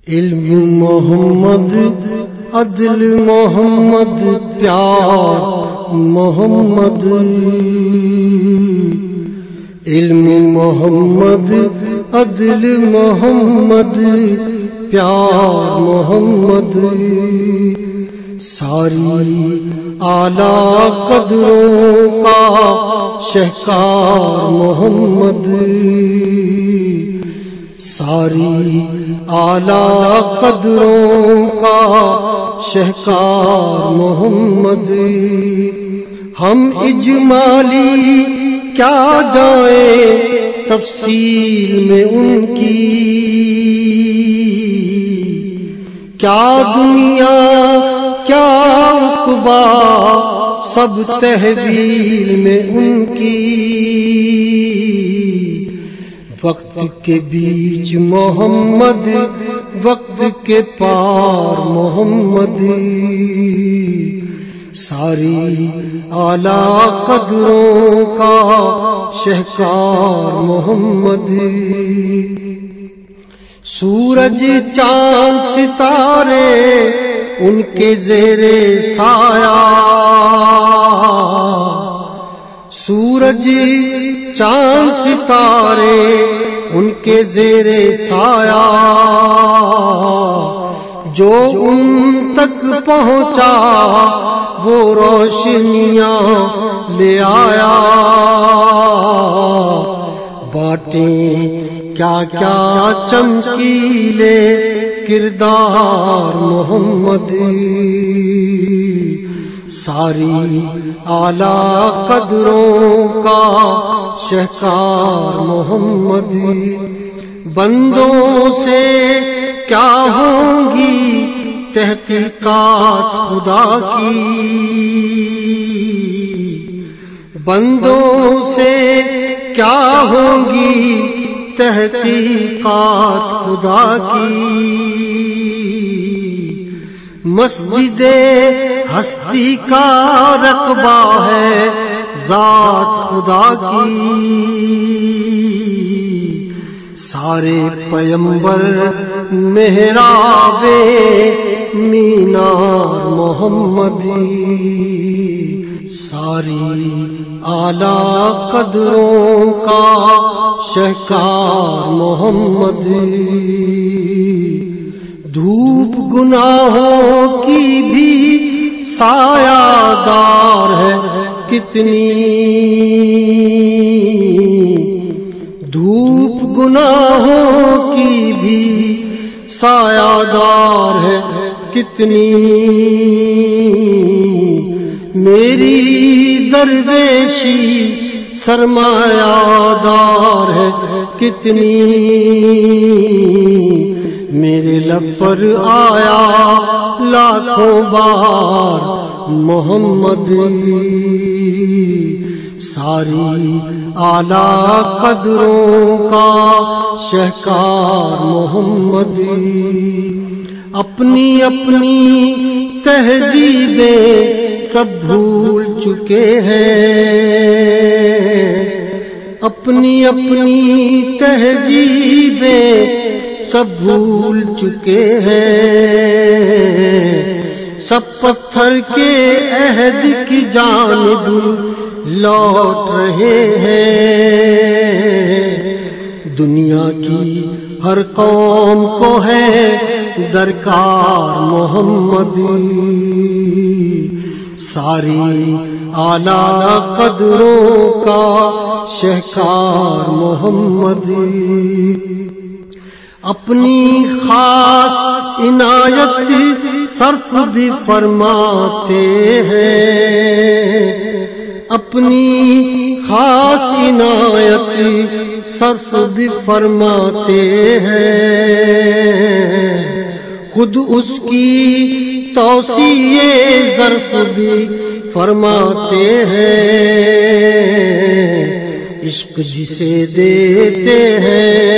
علم محمد، عدل محمد، پیار محمد. علم محمد، عدل محمد، پیار محمد. ساری اعلیٰ قدروں کا شہکار محمد. ساری اعلیٰ قدروں کا شہکار محمد. ہم اجمالی کیا جائیں تفصیل میں ان کی، کیا دنیا کیا عقبا سب تحویل میں ان کی. وقت کے بیچ محمد، وقت کے پار محمد. ساری اعلیٰ قدروں کا شہکار محمد. سورج چاند ستارے ان کے زیر سایہ، سورج چاند ستارے ان کے زیر سایہ. جو ان تک پہنچا وہ روشنیاں لے آیا. بانٹیں کیا کیا چمکیلے کردار محمد. ساری اعلیٰ قدروں کا شہکار محمد. بندوں سے کیا ہوں گی تحقیقات خدا کی، بندوں سے کیا ہوں گی تحقیقات خدا کی. مسجد ہستی کا رقبہ ہے ذات خدا کی. سارے پیمبر محراب مینار محمد. ساری اعلیٰ قدروں کا شہکار محمد. دھوپ گناہوں کی بھی سایہ دار ہے کتنی، دھوپ گناہوں کی بھی سایہ دار ہے کتنی. میری درویشی سرمایہ دار ہے کتنی. میرے لب پر آیا لاکھوں بار محمد. ساری اعلیٰ قدروں کا شہکار محمد. اپنی اپنی تہذیبیں سب بھول چکے ہیں، اپنی اپنی تہذیبیں سب بھول چکے ہیں. سب پتھر کے عہد کی جانب لوٹ رہے ہیں. دنیا کی ہر قوم کو ہے درکار محمد. ساری اعلیٰ قدروں کا شہکار محمد. اپنی خاص عنایت صرف بھی فرماتے ہیں، اپنی خاص عنایت صرف بھی فرماتے ہیں. خود اس کی توسیع ظرف بھی فرماتے ہیں. عشق جسے دیتے ہیں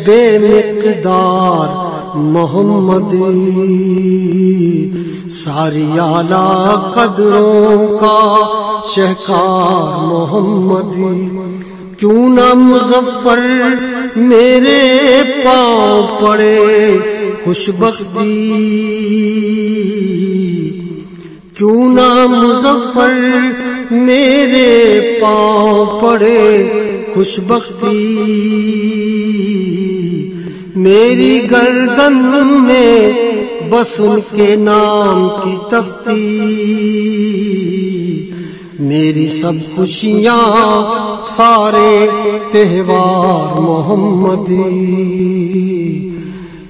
بے مقدار محمد. ساری اعلیٰ قدروں کا شہکار محمد. کیوں نہ مظفر میرے پاؤں پڑے خوش بختی، کیوں نہ مظفر میرے پاؤں پڑے خوش بختی، میری گردن میں بس ان کے نام کی تختی، میری سب خوشیاں سارے تہوار محمدی،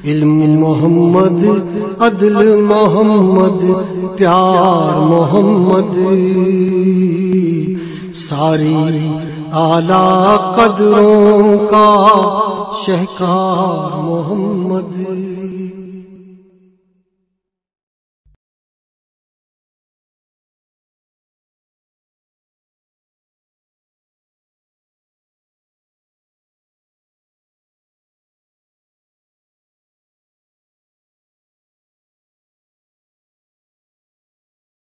علم محمد، عدل محمد، پیار محمد، ساری اعلیٰ قدروں کا شہکار محمد۔